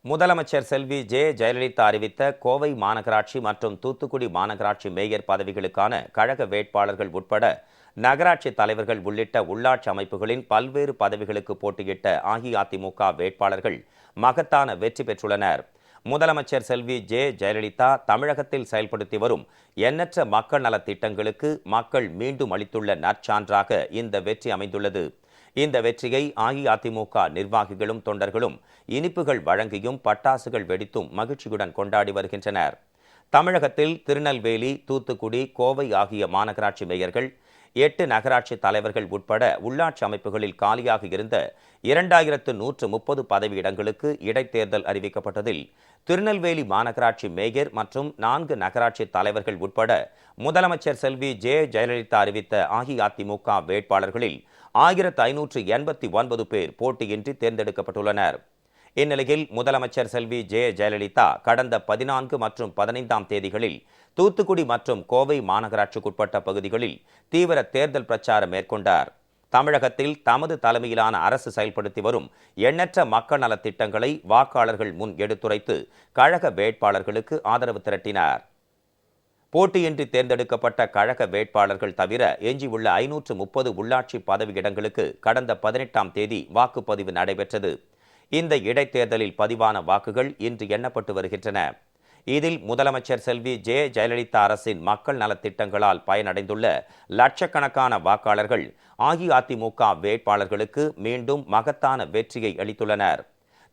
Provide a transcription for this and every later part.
முதலமைச்சர் செல்வி ஜே ஜெயலலிதா அறிவித்த கோவை மாநகராட்சி மற்றும் தூத்துக்குடி மாநகராட்சி மேயர் பதவிகளுக்கான கழக வேட்பாளர்கள் உட்பட நகராட்சி தலைவர்கள் உள்ளிட்ட உள்ளாட்சி அமைப்புகளின் பல்வேறு பதவிகளுக்கு போட்டியிட்ட அஇஅதிமுக வேட்பாளர்கள் மகத்தான வெற்றி பெற்றுள்ளனர். முதலமைச்சர் செல்வி ஜே ஜெயலலிதா தமிழகத்தில் செயல்படுத்தி வரும் எண்ணற்ற மக்கள் நலத் திட்டங்களுக்கு மக்கள் மீண்டும் அளித்துள்ள நற்சான்றாக இந்த வெற்றி அமைந்துள்ளது. இந்த வெற்றியை அஇஅதிமுக நிர்வாகிகளும் தொண்டர்களும் இனிப்புகள் வழங்கியும் பட்டாசுகள் வெடித்தும் மகிழ்ச்சியுடன் கொண்டாடி வருகின்றனர். தமிழகத்தில் திருநெல்வேலி, தூத்துக்குடி, கோவை ஆகிய மாநகராட்சி மேயர்கள், 8 நகராட்சி தலைவர்கள் உட்பட உள்ளாட்சி அமைப்புகளில் காலியாக இருந்த 2130 பதவியிடங்களுக்கு இடைத்தேர்தல் அறிவிக்கப்பட்டதில் திருநெல்வேலி மாநகராட்சி மேயர் மற்றும் 4 நகராட்சி தலைவர்கள் உட்பட முதலமைச்சர் செல்வி ஜே ஜெயலலிதா அறிவித்த அஇஅதிமுக வேட்பாளர்களில் 1589 பேர் போட்டியின்றி தேர்ந்தெடுக்கப்பட்டுள்ளனர். இந்நிலையில் முதலமைச்சர் செல்வி ஜே ஜெயலலிதா கடந்த 14 மற்றும் 15ஆம் தேதிகளில் தூத்துக்குடி மற்றும் கோவை மாநகராட்சிக்குட்பட்ட பகுதிகளில் தீவிர தேர்தல் பிரச்சாரம் மேற்கொண்டார். தமிழகத்தில் தமது தலைமையிலான அரசு செயல்படுத்தி வரும் எண்ணற்ற மக்கள் நலத் திட்டங்களை வாக்காளர்கள் முன் எடுத்துரைத்து கழக வேட்பாளர்களுக்கு ஆதரவு திரட்டினார். போட்டியின்றி தேர்ந்தெடுக்கப்பட்ட கழக வேட்பாளர்கள் தவிர எஞ்சியுள்ள 530 உள்ளாட்சி பதவியிடங்களுக்கு கடந்த 18ஆம் தேதி வாக்குப்பதிவு நடைபெற்றது. இந்த இடைத்தேர்தலில் பதிவான வாக்குகள் இன்று எண்ணப்பட்டு வருகின்றன. இதில் முதலமைச்சர் செல்வி ஜே ஜெயலலிதா அரசின் மக்கள் நலத்திட்டங்களால் பயனடைந்துள்ள லட்சக்கணக்கான வாக்காளர்கள் அஇஅதிமுக வேட்பாளர்களுக்கு மீண்டும் மகத்தான வெற்றியை அளித்துள்ளனர்.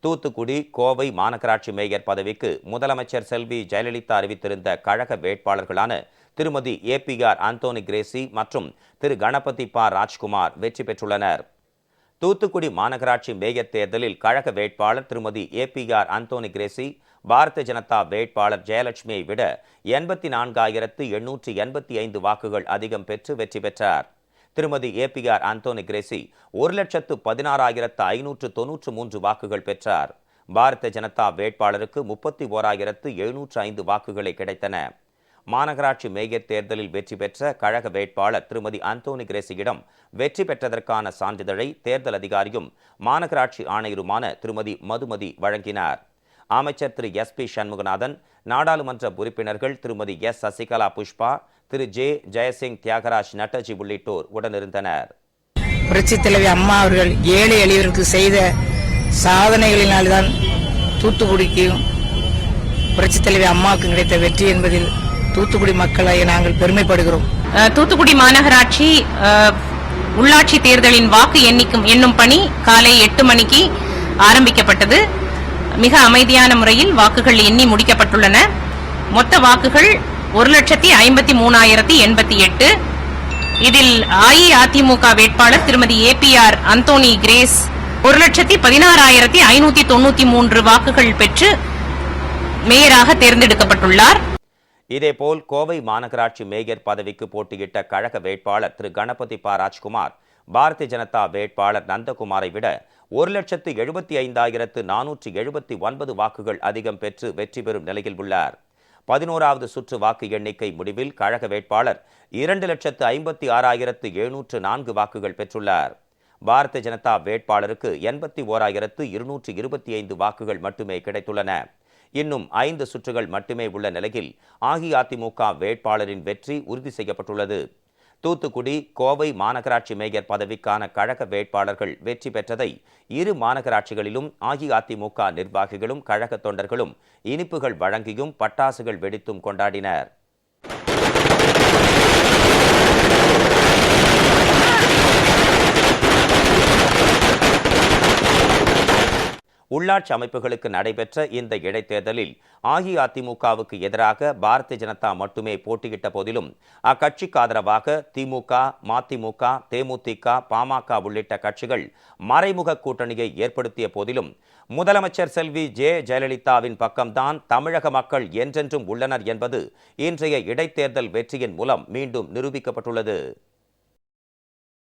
தூத்துக்குடி, கோவை மாநகராட்சி மேயர் பதவிக்கு முதலமைச்சர் செல்வி ஜெயலலிதா அறிவித்திருந்த கழக வேட்பாளர்களான திருமதி ஏபிஆர் அந்தோனி கிரேசி மற்றும் திரு கணபதி பா ராஜ்குமார் வெற்றி பெற்றுள்ளனர். தூத்துக்குடி மாநகராட்சி மேயர் தேர்தலில் கழக வேட்பாளர் திருமதி APR Anthony Crazy Bharatiya Janata வேட்பாளர் ஜெயலட்சுமியை விட 84,885 வாக்குகள் அதிகம் பெற்று வெற்றி பெற்றார். திருமதி ஏபிஆர் அந்தோனி கிரேசி 1,16,593 வாக்குகள் பெற்றார். பாரதிய ஜனதா வேட்பாளருக்கு 31,705 வாக்குகளை கிடைத்தன. மாநகராட்சி மேயர் தேர்தலில் வெற்றி பெற்ற கழக வேட்பாளர் திருமதி அந்தோனி கிரேசியிடம் வெற்றி பெற்றதற்கான சான்றிதழை தேர்தல் அதிகாரியும் மாநகராட்சி ஆணையருமான திருமதி மதுமதி வழங்கினார். அமைச்சர் திரு SP சண்முகநாதன், நாடாளுமன்ற உறுப்பினர்கள் திருமதி S சசிகலா புஷ்பா, திரு J ஜெயசிங், தியாகராஜ் நட்டஜி உள்ளிட்டோர் உடனிருந்தனர். புரட்சி தலைவி அம்மா அவர்கள் ஏழை எளியவருக்கு செய்த சாதனைகளினால்தான் தூத்துக்குடிக்கும் புரட்சி தலைவி அம்மாவுக்கு கிடைத்த வெற்றி என்பதில் தூத்துக்குடி மக்களாக நாங்கள் பெருமைப்படுகிறோம். தூத்துக்குடி மாநகராட்சி உள்ளாட்சி தேர்தலின் வாக்கு எண்ணும் பணி காலை 8 மணிக்கு ஆரம்பிக்கப்பட்டது. மிக அமைதியான முறையில் வாக்குகள் எண்ணி முடிக்கப்பட்டுள்ளன. மொத்த வாக்குகள் 1,53,088. இதில் அஇஅதிமுக வேட்பாளர் திருமதி ஏபிஆர் அந்தோனி கிரேஸ் 1,16,593 வாக்குகள் பெற்று மேயராக தேர்ந்தெடுக்கப்பட்டுள்ளார். இதேபோல் கோவை மாநகராட்சி மேயர் பதவிக்கு போட்டியிட்ட கழக வேட்பாளர் திரு கணபதி பா ராஜ்குமார் பாரதிய ஜனதா வேட்பாளர் நந்தகுமாரை விட 1,75,479 வாக்குகள் அதிகம் பெற்று வெற்றி பெறும் நிலையில் உள்ளார். 11வது சுற்று வாக்கு எண்ணிக்கை முடிவில் கழக வேட்பாளர் 2,56,704 வாக்குகள் பெற்றுள்ளார். பாரதிய ஜனதா வேட்பாளருக்கு 81,225 வாக்குகள் மட்டுமே கிடைத்துள்ளன. இன்னும் 5 சுற்றுகள் மட்டுமே உள்ள நிலையில் அஇஅதிமுக வேட்பாளரின் வெற்றி உறுதி செய்யப்பட்டுள்ளது. தூத்துக்குடி, கோவை மாநகராட்சி மேயர் பதவிக்கான கழக வேட்பாளர்கள் வெற்றி பெற்றதை இரு மாநகராட்சிகளிலும் அஇஅதிமுக நிர்வாகிகளும் கழக தொண்டர்களும் இனிப்புகள் வழங்கியும் பட்டாசுகள் வெடித்தும் கொண்டாடினர். உள்ளாட்சி அமைப்புகளுக்கு நடைபெற்ற இந்த இடைத்தேர்தலில் அஇஅதிமுகவுக்கு எதிராக பாரதிய ஜனதா மட்டுமே போட்டியிட்ட போதிலும் அக்கட்சிக்கு ஆதரவாக திமுக, மதிமுக, தேமுதிக, பாமக உள்ளிட்ட கட்சிகள் மறைமுக கூட்டணியை ஏற்படுத்திய போதிலும் முதலமைச்சர் செல்வி ஜே ஜெயலலிதாவின் பக்கம்தான் தமிழக மக்கள் என்றென்றும் உள்ளனர் என்பது இன்றைய இடைத்தேர்தல் வெற்றியின் மூலம் மீண்டும் நிரூபிக்கப்பட்டுள்ளது.